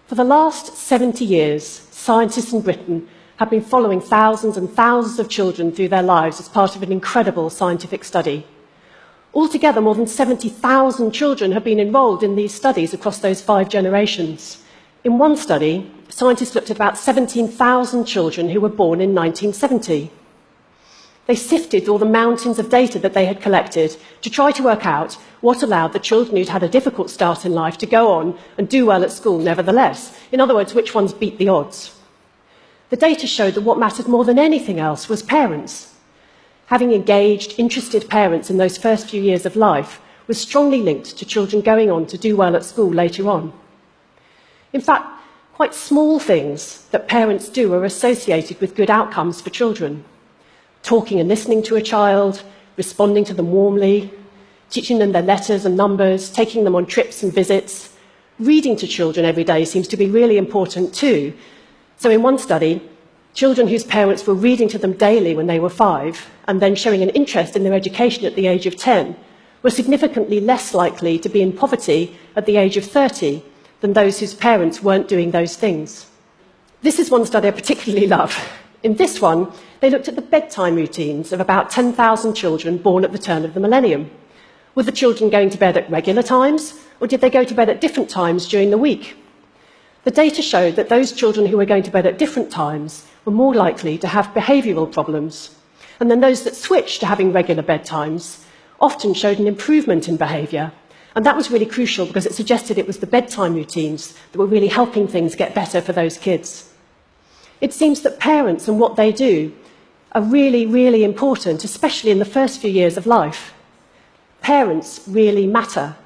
For the last 70 years, scientists in Britain have been following thousands and thousands of children through their lives as part of an incredible scientific study. Altogether, more than 70,000 children have been enrolled in these studies across those 5 generations. In one study, scientists looked at about 17,000 children who were born in 1970. They sifted all the mountains of data that they had collected to try to work out what allowed the children who'd had a difficult start in life to go on and do well at school nevertheless. In other words, which ones beat the odds. The data showed that what mattered more than anything else was parents. Having engaged, interested parents in those first few years of life was strongly linked to children going on to do well at school later on. In fact, quite small things that parents do are associated with good outcomes for children. Talking and listening to a child, responding to them warmly, teaching them their letters and numbers, taking them on trips and visits. Reading to children every day seems to be really important too. So in one study, children whose parents were reading to them daily when they were 5 and then showing an interest in their education at the age of 10 were significantly less likely to be in poverty at the age of 30 than those whose parents weren't doing those things. This is one study I particularly love. In this one, they looked at the bedtime routines of about 10,000 children born at the turn of the millennium. Were the children going to bed at regular times, or did they go to bed at different times during the week? The data showed that those children who were going to bed at different times were more likely to have behavioural problems, and then those that switched to having regular bedtimes often showed an improvement in behaviour. And that was really crucial because it suggested it was the bedtime routines that were really helping things get better for those kids. It seems that parents and what they do are really, really important, especially in the first few years of life. Parents really matter.